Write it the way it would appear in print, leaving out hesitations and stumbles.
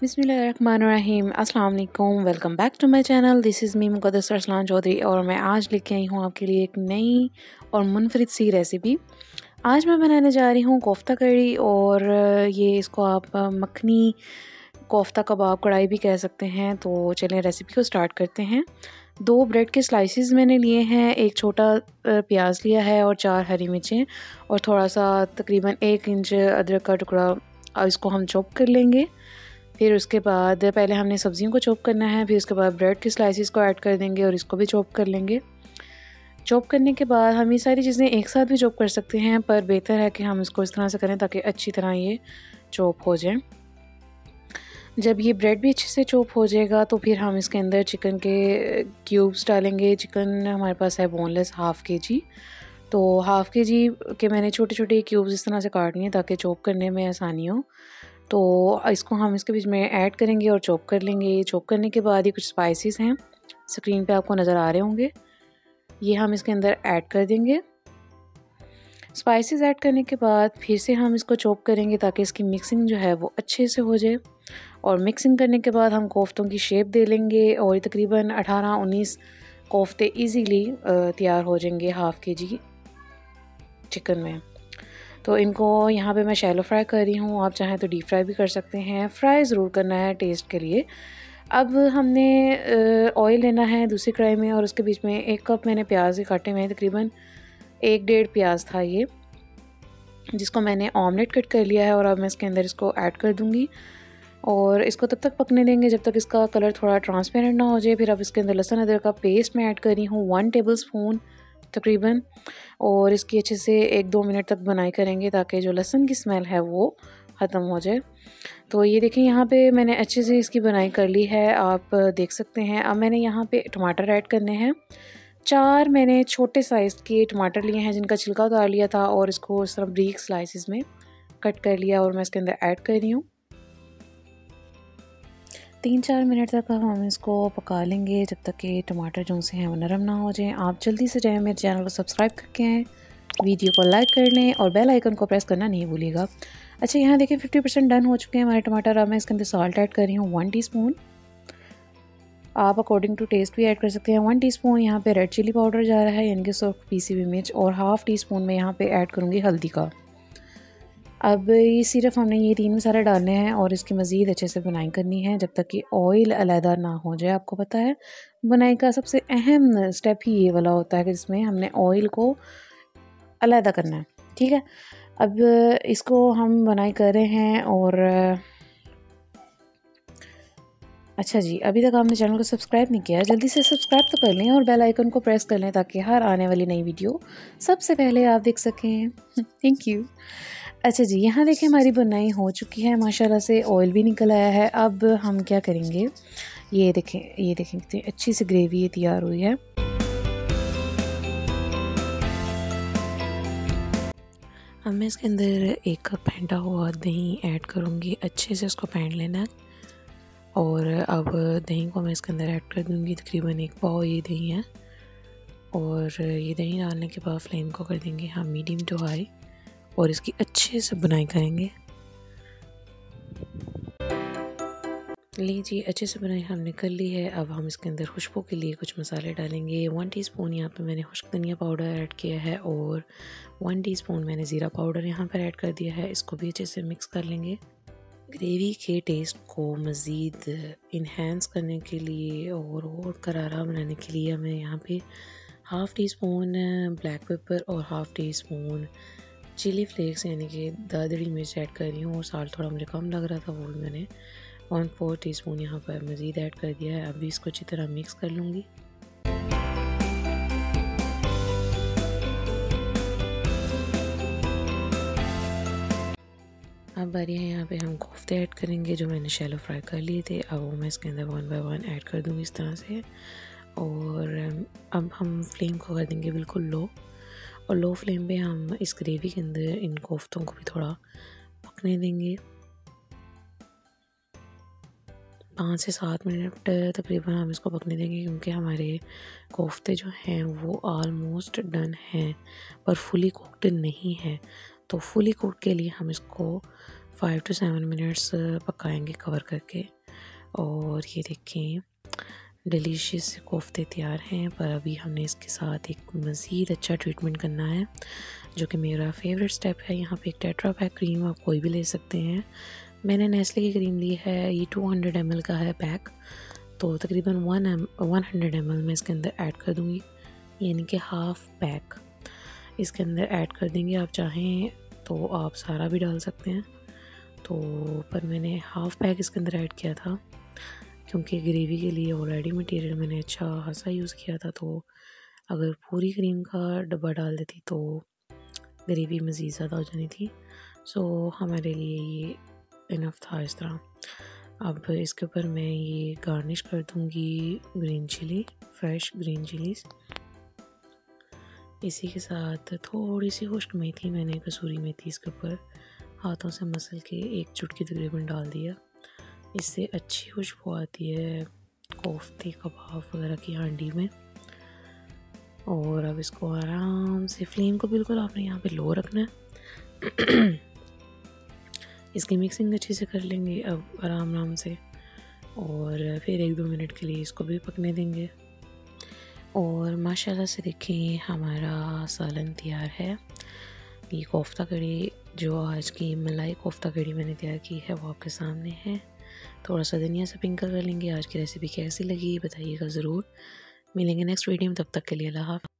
बिस्मिल्लाहिर्रहमानिर्रहीम। अस्सलाम वालेकुम। Welcome back to my channel. This is me Muqaddas Arsalan Chaudhry और मैं आज लेके आई हूँ आपके लिए एक नई और मुनफरिद सी रेसिपी। आज मैं बनाने जा रही हूँ कोफ्ता कड़ी और ये इसको आप मखनी कोफ्ता कबाब कढ़ाई भी कह सकते हैं। तो चलें रेसिपी को स्टार्ट करते हैं। 2 ब्रेड के स्लाइसेस मैंने लिए हैं, एक छोटा प्याज लिया है और 4 हरी मिर्चें और थोड़ा सा तकरीबन 1 इंच अदरक का टुकड़ा। इसको हम चॉप कर लेंगे। फिर उसके बाद पहले हमने सब्जियों को चॉप करना है, फिर उसके बाद ब्रेड के स्लाइसेस को ऐड कर देंगे और इसको भी चॉप कर लेंगे। चॉप करने के बाद हम ये सारी चीज़ें एक साथ भी चॉप कर सकते हैं, पर बेहतर है कि हम इसको इस तरह से करें ताकि अच्छी तरह ये चॉप हो जाए। जब ये ब्रेड भी अच्छे से चॉप हो जाएगा तो फिर हम इसके अंदर चिकन के क्यूब्स डालेंगे। चिकन हमारे पास है बोनलेस हाफ़ केजी, तो हाफ़ केजी के मैंने छोटे छोटे क्यूब्स इस तरह से काट लिए ताकि चॉप करने में आसानी हो। तो इसको हम इसके बीच में ऐड करेंगे और चॉप कर लेंगे। चॉप करने के बाद ये कुछ स्पाइसेस हैं, स्क्रीन पे आपको नज़र आ रहे होंगे, ये हम इसके अंदर ऐड कर देंगे। स्पाइसेस ऐड करने के बाद फिर से हम इसको चॉप करेंगे ताकि इसकी मिक्सिंग जो है वो अच्छे से हो जाए। और मिक्सिंग करने के बाद हम कोफ्तों की शेप दे लेंगे और ये तकरीबन 18-19 कोफ्ते ईज़िली तैयार हो जाएंगे हाफ़ केजी चिकन में। तो इनको यहाँ पे मैं शैलो फ्राई कर रही हूँ, आप चाहें तो डीप फ्राई भी कर सकते हैं। फ्राई ज़रूर करना है टेस्ट के लिए। अब हमने ऑयल लेना है दूसरी कढ़ाई में और उसके बीच में 1 कप मैंने प्याज के काटे हुए हैं, तकरीबन 1 डेढ़ प्याज था ये, जिसको मैंने ऑमलेट कट कर लिया है। और अब मैं इसके अंदर इसको ऐड कर दूँगी और इसको तब तक पकने देंगे जब तक इसका कलर थोड़ा ट्रांसपेरेंट ना हो जाए। फिर अब इसके अंदर लहसुन अदरक का पेस्ट मैं ऐड कर रही हूँ 1 टेबल स्पून तकरीबन, और इसकी अच्छे से 1-2 मिनट तक बनाई करेंगे ताकि जो लहसुन की स्मेल है वो ख़त्म हो जाए। तो ये देखें यहाँ पे मैंने अच्छे से इसकी बनाई कर ली है, आप देख सकते हैं। अब मैंने यहाँ पे टमाटर ऐड करने हैं। 4 मैंने छोटे साइज़ के टमाटर लिए हैं जिनका छिलका उतार लिया था और इसको इस तरह बारीक स्लाइसिस में कट कर लिया और मैं इसके अंदर ऐड कर रही हूँ। 3-4 मिनट तक हम इसको पका लेंगे जब तक कि टमाटर जो से हैं वो नरम ना हो जाएं। आप जल्दी से जाएं मेरे चैनल को सब्सक्राइब करके आएँ, वीडियो को लाइक कर लें और बेल आइकन को प्रेस करना नहीं भूलिएगा। अच्छा, यहाँ देखिए 50% डन हो चुके हैं हमारे टमाटर। अब मैं इसके अंदर सॉल्ट ऐड कर रही हूँ 1 टीस्पून। आप अकॉर्डिंग टू टेस्ट भी ऐड कर सकते हैं। 1 टीस्पून यहाँ पे रेड चिली पाउडर जा रहा है, यानी कि सिर्फ पीसी हुई मिर्च, और हाफ़ टीस्पून में यहाँ पे ऐड करूँगी हल्दी का। अब ये सिर्फ हमने ये 3 मसाले डालने हैं और इसकी मज़ीद अच्छे से बुनाई करनी है जब तक कि ऑयल अलहदा ना हो जाए। आपको पता है बुनाई का सबसे अहम स्टेप ही ये वाला होता है कि जिसमें हमने ऑयल को अलहदा करना है, ठीक है। अब इसको हम बुनाई कर रहे हैं और अच्छा जी, अभी तक आपने चैनल को सब्सक्राइब नहीं किया है, जल्दी से सब्सक्राइब तो कर लें और बेल आइकन को प्रेस कर लें ताकि हर आने वाली नई वीडियो सबसे पहले आप देख सकें। Thank you. अच्छा जी, यहाँ देखिए हमारी बुनाई हो चुकी है माशाल्लाह से, ऑयल भी निकल आया है। अब हम क्या करेंगे, ये देखें कितनी अच्छी सी ग्रेवी तैयार हुई है। अब मैं इसके अंदर 1 कप फेंटा हुआ दही ऐड करूँगी, अच्छे से उसको फेंट लेना है। और अब दही को मैं इसके अंदर ऐड कर दूँगी, तकरीबन 1 पाव ये दही है। और ये दही डालने के बाद फ्लेम को कर देंगे हम मीडियम टू हाई और इसकी अच्छे से बुनाई करेंगे। लीजिए अच्छे से बुनाई हमने कर ली है। अब हम इसके अंदर खुशबू के लिए कुछ मसाले डालेंगे। 1 टीस्पून यहाँ पे मैंने खुश्क धनिया पाउडर ऐड किया है और 1 टीस्पून मैंने ज़ीरा पाउडर यहाँ पर ऐड कर दिया है। इसको भी अच्छे से मिक्स कर लेंगे। ग्रेवी के टेस्ट को मज़ीद इन्हेंस करने के लिए और करारा बनाने के लिए मैं यहाँ पे हाफ़ टीस्पून ब्लैक पेपर और हाफ़ टीस्पून चिली फ्लेक्स यानी कि दरदरी मिर्च ऐड कर रही हूँ। और साल्ट थोड़ा मुझे कम लग रहा था, वो भी मैंने 1/4 टीस्पून यहाँ पर मज़ीद ऐड कर दिया है। अभी इसको अच्छी तरह मिक्स कर लूँगी। अब बारी है यहाँ पे हम कोफ्ते ऐड करेंगे जो मैंने शैलो फ्राई कर लिए थे। अब वो मैं इसके अंदर 1 बाय 1 ऐड कर दूँगी इस तरह से। और अब हम फ्लेम को कर देंगे बिल्कुल लो, और लो फ्लेम पे हम इस ग्रेवी के अंदर इन कोफ्तों को भी थोड़ा पकने देंगे। 5 से 7 मिनट तकरीबन हम इसको पकने देंगे, क्योंकि हमारे कोफ्ते जो हैं वो ऑलमोस्ट डन हैं पर फुली कुक्ड नहीं है। तो फुली कुक के लिए हम इसको 5 to 7 मिनट्स पकाएंगे कवर करके। और ये देखें डिलीशियस कोफ्ते तैयार हैं। पर अभी हमने इसके साथ एक मज़ीद अच्छा ट्रीटमेंट करना है, जो कि मेरा फेवरेट स्टेप है। यहाँ पे एक टेट्रा पैक क्रीम आप कोई भी ले सकते हैं। मैंने नेस्ले की क्रीम ली है, ये 200 ml का है पैक, तो तकरीबन 100 ml मैं इसके अंदर ऐड कर दूँगी, यानी कि हाफ़ पैक इसके अंदर ऐड कर देंगे। आप चाहें तो आप सारा भी डाल सकते हैं, तो पर मैंने हाफ़ पैक इसके अंदर ऐड किया था क्योंकि ग्रेवी के लिए ऑलरेडी मटेरियल मैंने अच्छा खासा यूज़ किया था। तो अगर पूरी क्रीम का डब्बा डाल देती तो ग्रेवी मज़ीद ज़्यादा हो जानी थी। सो हमारे लिए ये इनफ था इस तरह। अब इसके ऊपर मैं ये गार्निश कर दूँगी green chilli, fresh green chillies. इसी के साथ थोड़ी सी खुश्क मेथी, मैंने कसूरी मेथी इसके ऊपर हाथों से मसल के एक चुटकी तकरीबन डाल दिया। इससे अच्छी खुशबू आती है कोफ्ते कबाब वगैरह की हांडी में। और अब इसको आराम से, फ्लेम को बिल्कुल आपने यहाँ पे लो रखना है। इसकी मिक्सिंग अच्छे से कर लेंगे अब आराम से, और फिर 1-2 मिनट के लिए इसको भी पकने देंगे। और माशाल्लाह से देखें हमारा सालन तैयार है। ये कोफ्ता कड़ी, जो आज की मलाई कोफ्ता कड़ी मैंने तैयार की है, वो आपके सामने है। थोड़ा सा धनिया से स्प्रिंकल कर लेंगे। आज की रेसिपी कैसी लगी बताइएगा ज़रूर। मिलेंगे नेक्स्ट वीडियो में, तब तक के लिए अल्लाह हाफ़िज़।